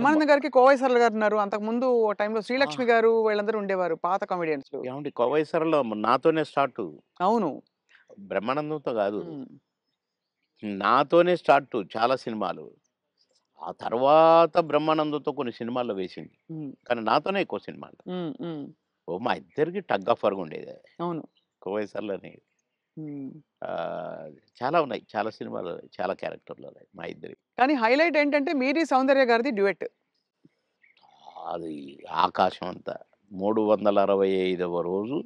అంటే బ్రహ్మానందం గారికి కోవై సరళ గారు ఉన్నారు. అంతకుముందు ఓ టైంలో ఆ! శ్రీలక్ష్మి గారు వీళ్ళందరూ ఉండేవారు. పాత కామెడియన్స్. ఏవండీ 'కోవై సరళ' నాతోనే స్టార్టు. అవును. బ్రహ్మానందంతో గాదు. హ్మ్. నాతోనే స్టార్టు చాలా సినిమాలు. ఆ తర్వాత బ్రహ్మానందంతో కొన్ని సినిమాల్లో వేసింది. హ్మ్. కానీ నాతోనే ఎక్కువ సినిమాలు. హ్మ్. హ్మ్. మా ఇద్దరికి టగ్ ఆఫ్ వార్ ఉండేది. అవును. 'కోవై సరళని' హ్మ్. చాలా ఉన్నాయి. చాలా సినిమాలు, చాలా క్యారెక్టర్‌లున్నాయి మా ఇద్దరియి. కానీ హైలైట్ ఏంటంటే మీది, సౌందర్య గారిది డ్యూయెట్. అది ఆకాశం అంత. 365వ రోజు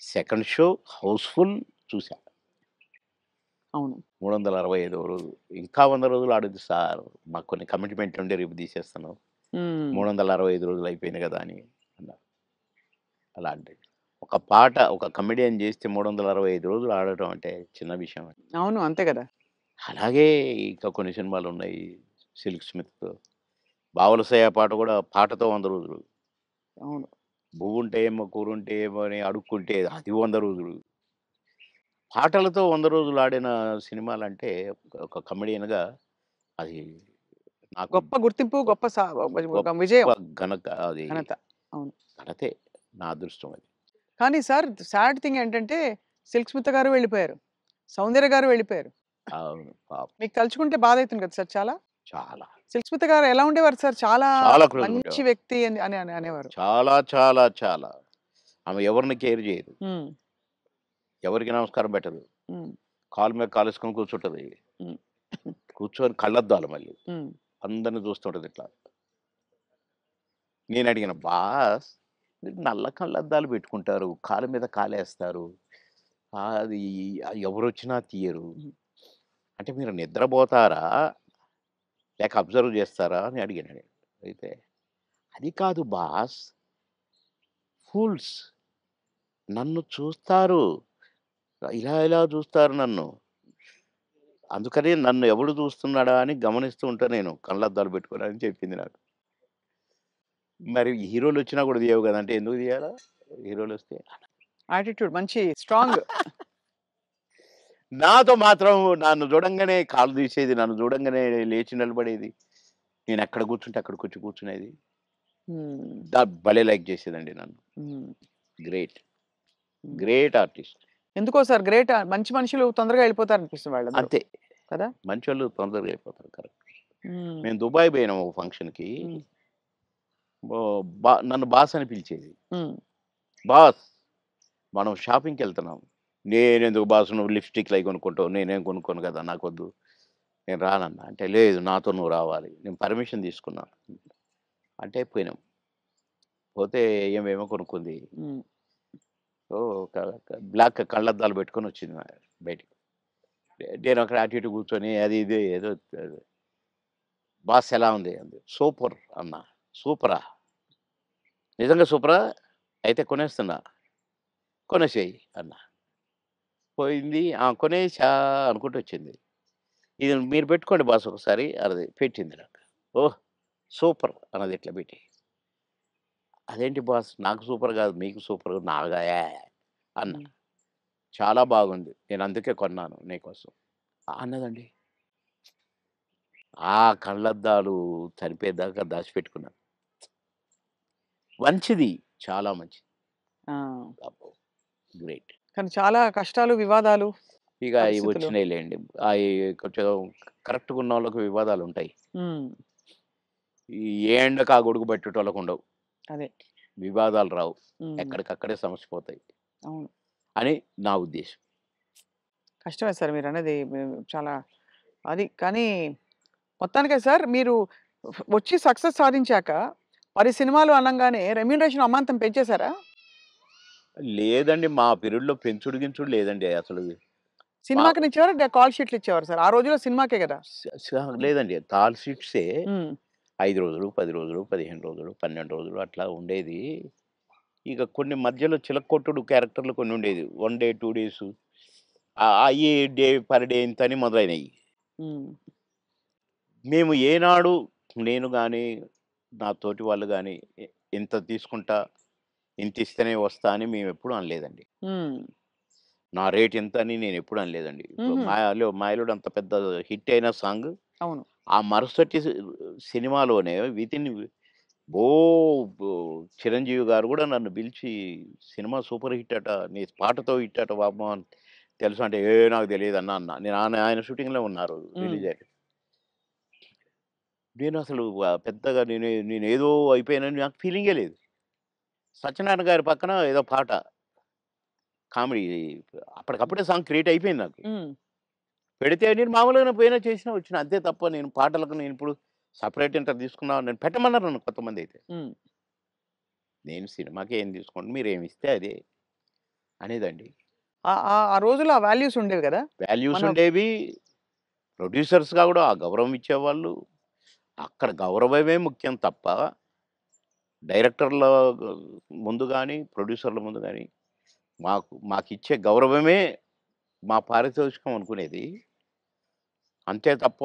సెకండ్ షో హౌస్‌ఫుల్ చూసా. అవును. 365వ రోజు. ఇంకా 100 రోజులు ఆడొద్దు సార్. మాకు కొన్ని కమిట్మెంట్ ఉండి రేపు తీసేస్తున్నాం. హ్మ్. 365 రోజులు అయిపోయింది కదా! అని అన్నారు. అలాంటిది. ఒక పాట ఒక కమెడియన్ చేస్తే 365 రోజులు ఆడటం అంటే చిన్న విషయమా? అవును. అంతే గదా! అలాగే ఇంకా కొన్ని సినిమాలున్నాయి. 'సిల్క్ స్మిత్', 'బావలసయ్య' పాట కూడా పాటతో 100 రోజులు. అవును. 'బువ్వుంటే ఏమో కూరుంటే ఏమో' అని అడుక్కుంటే అది 100 రోజులు. పాటలతో 100 రోజులు ఆడిన సినిమాలంటే ఒక కమెడియన్‌గా అది నాకు గొప్ప గుర్తింపు, గొ గొప్ప ఒక గొప్ప విజయం, అది ఘనత. అవును. ఘనతే. నా అదృష్టం అది. కానీ సార్ సాడ్ థింగ్ ఏంటంటే 'సిల్క్ స్మిత' గారు వెళ్ళిపోయారు. 'సౌందర్య' గారు వెళ్ళిపోయారు. అవును. పాపం. మీకు తలుచుకుంటే బాధైతుంది కదా సార్ చాలా? చాలా. 'సిల్క్ స్మిత' గారు ఎలా ఉండేవారు సార్? చాలా చాలా క్లోజ్‌గా మంచి ఉండేవారు. వ్యక్తి అని అని అని అనేవారు. చాలా, చాలా, చాలా. ఆమె ఎవరిని కేర్ చేయదు. హ్మ్. ఎవరికీ నమస్కారం పెట్టదు. హ్మ్. కాలు మీద కాలేసుకొని కూర్చుంటది. హ్మ్. కూర్చొని కళ్ళద్దాలు మళ్ళీ. హ్మ్. అందరిని చూస్తుంటది ఇట్లా. నేనడిగాను, "బాస్ మీరు నల్ల కళ్ళద్దాలు పెట్టుకుంటారు. కాలు మీద కాలేస్తారు. అది ఎవరొచ్చినా తీయరు. హ్మ్. అంటే మీరు నిద్రపోతారా? లేక అబ్జర్వ్ చేస్తారా?" అని అడిగాను నేను. అయితే, "అది కాదు బాస్ ఫూల్స్ నన్ను చూస్తారు. ఇలా ఇలా చూస్తారు నన్ను. అందుకని నన్ను ఎవడు చూస్తున్నాడా అని గమనిస్తూ ఉంటా నేను కళ్ళద్దాలు పెట్టుకొని" అని చెప్పింది నాకు. మరి హీరోలొచ్చినా కూడా తీయవు గదా! అంటే ఎందుకు తీయాలా? హీరోలొస్తే? యాటిట్యూడ్ మంచి స్ట్రాంగ్. నాతో మాత్రం నన్ను చూడంగానే కాళ్ళు తీసేది. నన్ను చూడంగానే లేచి నిలబడేది. నేనెక్కడ కూర్చుంటే అక్కడికొచ్చి కూర్చునేది. హ్మ్. భలే లైక్ చేసేదండి నన్ను. హ్మ్. గ్రేట్. హ్మ్. Great artist. ఎందుకో సార్ గ్రేట్ మంచి మనుషులు తొందరగా వెళ్ళిపోతారనిపిస్తుంది వాళ్ళందరూ. అంతే. కదా! మంచోళ్ళు తొందరగా అయిపోతారు. కరెక్ట్. హ్మ్. మేము దుబాయ్ పోయినాం ఒక ఫంక్షన్‌కి. హ్మ్. నన్ను బాస్ అని పిలిచేది. హ్మ్. బాస్ మనం షాపింగ్‌కెళ్తున్నాం. నేనెందుకు బాస్ నువ్వు లిప్‌స్టిక్‌లయి కొనుక్కుంటావు. నేనేం కొనుక్కోను కదా! నాకొద్దు. నేను రానన్నా. అంటే లేదు నాతో నువ్వు రావాలి. నేను పర్మిషన్ తీసుకున్నా. అంటే పోయినాం. పోతే ఏమేమో కొనుక్కుంది. హ్మ్. సో, ఒక బ్లాక్ కళ్ళద్దాలు పెట్టుకొనొచ్చింది బయటికి. నేనక్కడ అటు ఇటు కూర్చొని అది ఇది ఏదో బాస్ ఎలా ఉంది? అంది. సూపర్ అన్నా. సూపరా? నిజంగా సూపరా? అయితే కొనేస్తున్నా. కొనేసేయి అన్నా. పోయింది. కొనేసా అనుకుంటూ వచ్చింది. ఇది మీరు పెట్టుకోండి బాస్ ఒకసారి అన్నది. పెట్టింది నాకు. ఓహ్! సూపర్ అన్నది ఇట్లా పెట్టి. అదేంటి బాస్ నాకు సూపర్ కాదు మీకు సూపర్ నాగా అన్నా. హ్మ్. చాలా బాగుంది. నేను అందుకే కొన్నాను నీకోసం. అన్నదండి. ఆ కళ్ళద్దాలు చనిపోయేదాకా దాచిపెట్టుకున్నాను. మంచిది. చాలా మంచిది. ఆ! అబ్బో! గ్రేట్. కానీ చాలా కష్టాలు, వివాదాలు, ఇక అయి పరిస్థితులు. వచ్చినాయిలెండి. అయి కొంచెం కరెక్ట్‌గా ఉన్నోళ్ళకి వివాదాలుంటాయి. హ్మ్. ఈ ఏ ఎండకు ఆ గొడుగు పట్టేటోళ్ళకుండవు. అదే. వివాదాలు రావు. హ్మ్. ఎక్కడికక్కడే సమసిపోతాయి అవును. అని నా ఉద్దేశం. కష్టమే సార్ మీరన్నది. చాలా అది కానీ మొత్తానికే సార్ మీరు వచ్చి సక్సెస్ సాధించాక 10 సినిమాలు అనంగానే రెమ్యూనరేషన్ అమాంతం పెంచేసారా? లేదండి మా పీరియడ్‌లో పెంచుడు గించుడు లేదండి అసలు. మా సినిమాకినిచ్చేవారా? కాల్ షీట్లు ఇచ్చేవారా సార్? ఆ రోజుల్లో సినిమాకే గదా! స స లేదండి. కాల్ షీట్సే హ్మ్. 5 రోజులు, 10 రోజులు, 15 రోజులు, 12 రోజులు అట్లా ఉండేది. ఇక కొన్ని మధ్యలో చిలక్కొట్టుడు క్యారెక్టర్‌లు కొన్ని ఉండేది. 1 డే, 2 డేసు అయ్యి డే పర్ డే ఇంతని మొదలైనయి. హ్మ్. మేము ఏనాడు నేను గాని, నా తోటి వాళ్ళు గాని ఇంత తీసుకుంటా, ఇంతిస్తేనే వస్తా అని మేమెప్పుడు అనలేదండి. హ్మ్. నా రేట్ ఇంత అని నేనెప్పుడు అనలేదండి. ఇప్పుడు హుహు. 'మాయలో' 'మాయలోడు' అంత పెద్ద హిట్ అయిన సాంగ్ అవును. ఆ మరుసటి సినిమాలోనే వితిన్ ఓ బో చిరంజీవి గారు గూడా నన్ను పిలిచి, "సినిమా సూపర్ హిట్ అట. నీ పాటతో హిట్ అట బాబు" అని తెలుసా అంటే, "ఏ నాకు తెలీదన్నా" అన్నా. నేను ఆయన షూటింగ్‌లో ఉన్నారు హ్మ్. రిలీజ్ అయ్యాక. నేనసలు పెద్దగా నేనేదో అయిపోయానని నాకు ఫీలింగే లేదు. సత్యనారాయణ గారి పక్కన ఏదో పాట కామెడీ అప్పటికప్పుడే సాంగ్ క్రియేట్ అయిపోయింది నాకు. హ్మ్. పెడితే నేను మామూలుగానే పోయినా చేసినా వచ్చిన. అంతే తప్ప నేను పాటలకు నేనిప్పుడు సెపరేట్ ఇంత తీసుకున్నా నన్ను పెట్టమన్నారు నన్ను కొంతమందైతే. హ్మ్. నేను సినిమాకి ఏం తీసుకోండి మీరేమిస్తే అదే అనేదండి. ఆ రోజుల్లో ఆ వాల్యూస్ ఉండేవి గదా! వాల్యూస్ మన ఉండేవి. ప్రొడ్యూసర్స్‌గా గూడా ఆ గౌరవం ఇచ్చేవాళ్ళు. అక్కడ గౌరవమే ముఖ్యం తప్ప డైరెక్టర్ల ముందు గాని, ప్రొడ్యూసర్ల ముందు గాని మాకిచ్చే గౌరవమే మా పారితోషికం అనుకునేది. అంతే తప్ప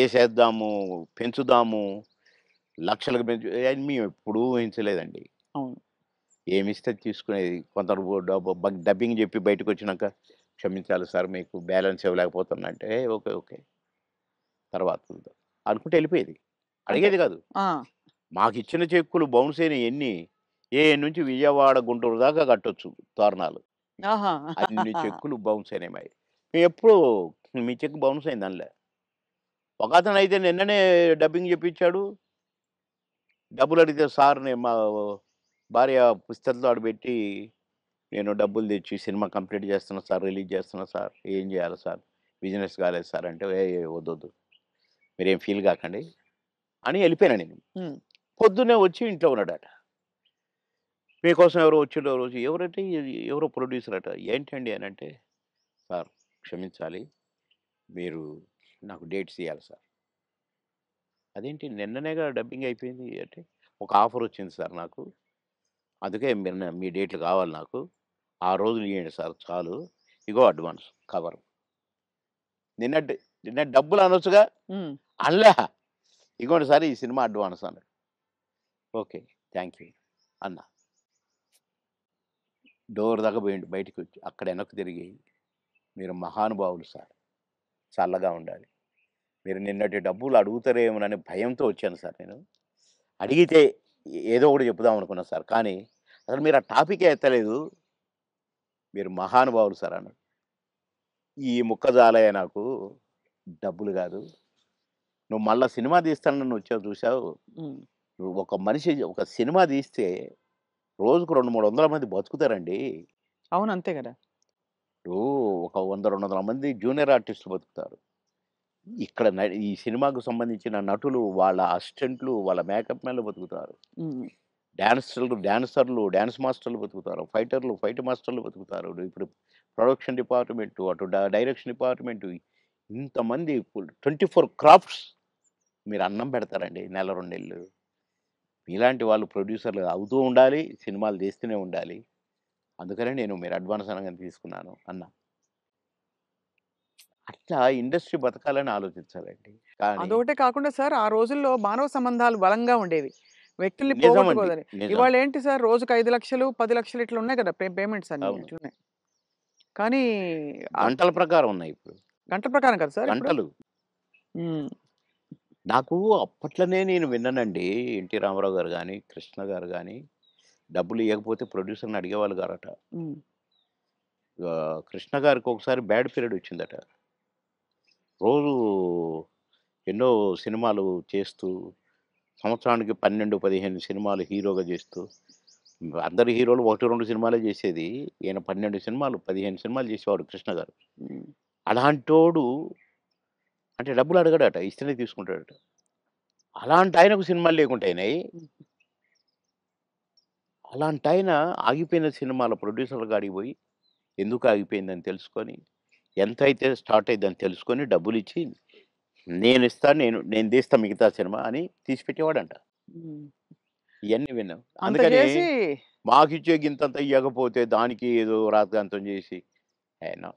ఏసేద్దాము, పెంచుదాము, లక్షలకు పెంచు అని మేమెప్పుడూ ఊహించలేదండి. అవును. ఏమిస్తే అది తీసుకునేది. కొందరు డబ్బింగ్ జెప్పి బయటకొచ్చినాక, "క్షమించాలి సార్ మీకు బ్యాలెన్స్ ఇవ్వలేకపోతున్నా" అంటే, ఓకే. ఓకే. తర్వాత చూద్దాం అనుకుంటే ఎళ్ళిపోయేది. అంతే. అడిగేది గాదు. ఆ! మాకిచ్చిన చెక్కులు బౌన్స్ అయినయి ఎన్ని, ఏఎన్ నుంచి విజయవాడ, గుంటూరు దాకా కట్టొచ్చు తోరణాలు. ఆహా! అన్ని చెక్కులు బౌన్స్ అయినాయి మాయి. మేమెప్పుడు మీ చెక్ బౌన్స్ అయిందనలే. ఒకతనయితే నిన్ననే డబ్బింగ్ జెప్పించాడు. డబ్బులడిగితే సార్ నేను మా భార్య పుస్తెలతో ఆడబెట్టి, నేను డబ్బులు తెచ్చి సినిమా కంప్లీట్ చేస్తున్నా సార్, రిలీజ్ చేస్తున్నా సార్. ఏం జేయాలి సార్? బిజినెస్ కాలేదు సార్ అంటే, "ఏయ్! వద్దొద్దు. మీరేం ఫీల్ గాకండి" అని ఎళ్ళిపోయాను నేను. హ్మ్. పొద్దున్నే వచ్చి ఇంట్లో ఉన్నాడట. "మీకోసం ఎవరో వచ్చిండ్రు ఆ రోజు." ఎవరంటే ఎవరో ప్రొడ్యూసర్ అట. "ఏంటండి" అనంటే, "సార్ క్షమించాలి. మీరు నాకు డేట్స్ ఇయ్యాలి సార్." "అదేంటి నిన్ననేగా డబ్బింగ్ అయిపోయింది" అంటే, "ఒక ఆఫర్ వచ్చింది సార్ నాకు. అందుకే మీ డేట్లు కావాలి నాకు. ఆ రోజులు ఇయ్యండి సార్ చాలు. ఇగో అడ్వాన్స్ కవర్." నిన్నటి నిన్నటి డబ్బులు అనొచ్చుగా? హ్మ్. అనలే. "ఇగోండి సార్ ఈ సినిమా అడ్వాన్స్" అన్నాడు. ఓకే. థాంక్ యూ అన్నా. డోర్ దాకా పోయిండు బయటికొచ్చి. అక్కడ వెనక్కి తిరిగి, "మీరు మహానుభావులు సార్. చల్లగా ఉండాలి. మీరు నిన్నటి డబ్బులు అడుగుతారేమోనని భయంతో వచ్చాను సార్ నేను. అడిగితే ఏదో ఒకటి చెప్పుదాం అనుకున్నా సార్. కానీ అసలు మీరు ఆ టాపికే ఎత్తలేదు. మీరు మహానుభావులు సార్" అన్నాడు. ఈ ముక్క చాలయ్య నాకు. డబ్బులు గాదు. నువ్వు మళ్ళా సినిమా తీస్తానని వచ్చావు చూసావు. హ్మ్. నువ్వు ఒక మనిషి ఒక సినిమా తీస్తే రోజుకు 200, 300 మంది బతుకుతారండి. అవును. అంతే గదా! ఇప్పుడు ఒక 100, 200 మంది జూనియర్ ఆర్టిస్టులు బతుకుతారు. ఇక్కడ ఈ సినిమాకు సంబంధించిన నటులు, వాళ్ళ అసిస్టెంట్లు, వాళ్ళ మేకప్ మ్యాన్‌లు బతుకుతారు. హ్మ్. డాన్సర్లు, డాన్స్ మాస్టర్‌లు బతుకుతారు. ఫైటర్లు, ఫైట్ మాస్టర్‌లు బతుకుతారు. ఇప్పుడు ప్రొడక్షన్ డిపార్ట్‌మెంటు, అటు డైరెక్షన్ డిపార్ట్‌మెంటు ఇంతమంది 24 క్రాఫ్ట్స్ మీరు అన్నం పెడతారండి నెల, 2 నెలలు. మీలాంటి వాళ్ళు ప్రొడ్యూసర్‌లు అవుతూ ఉండాలి. సినిమాలు తీస్తూనే ఉండాలి. అందుకనే నేను మీరు అడ్వాన్స్ అనంగానే తీసుకున్నాను అన్నా. అట్లా ఇండస్ట్రీ బతకాలని ఆలోచించాలండి. కానీ అదొకటే కాకుండా సార్ ఆ రోజుల్లో మానవ సంబంధాలు బలంగా ఉండేవి. వ్యక్తుల్ని నిజమండి. పోగొట్టుకోదని. నిజం. ఇవాళేంటి సార్ రోజుకి 5,00,000, 10,00,000 ఇట్లా ఉన్నాయి గదా! పేమెంట్స్ అన్నీ అవును. అట్లున్నాయి. కానీ ఆహ్, గంటల ప్రకారం ఉన్నాయి ఇప్పుడు. గంటల ప్రకారం కదా సార్ ఇప్పుడు? గంటలు. హ్మ్. నాకు అప్పట్లోనే నేను విన్నానండి. 'ఎన్టీ రామారావు' గారు గాని, 'కృష్ణ' గారు గాని డబ్బులు ఇయ్యకపోతే ప్రొడ్యూసర్‌ని అడిగేవాళ్ళు గారట. హ్మ్. 'కృష్ణ' గారికి ఒకసారి బ్యాడ్ పీరియడ్ వచ్చిందట. రోజు ఎన్నో సినిమాలు చేస్తూ, సంవత్సరానికి 12, 15 సినిమాలు హీరోగా చేస్తూ, అందరు హీరోలు 1, 2 సినిమాలే చేసేది. ఈయన 12 సినిమాలు, 15 సినిమాలు చేసేవాడు 'కృష్ణ' గారు. హ్మ్. అలాంటోడు అంటే డబ్బులు అడగడట. ఇస్తేనే తీసుకుంటాడట. అలాంటాయనకు సినిమాలు లేకుండా అయినాయి. హ్మ్. అలాంటాయన ఆగిపోయిన సినిమాల ప్రొడ్యూసర్‌ల కాడికి పోయి, ఎందుకు ఆగిపోయిందని తెలుసుకొని, ఎంతైతే స్టార్ట్ అయ్యిద్దని తెలుసుకొని డబ్బులిచ్చి, నేనిస్తాను నేను తీస్తా మిగతా సినిమా అని తీసిపెట్టేవాడంట. హ్మ్. ఇయన్నీ విన్నాం. అంత అందుకని చేసి మాకిచ్చే గింతంతా ఇయ్యకపోతే దానికి ఏదో రాద్ధాంతం చేసి, నో.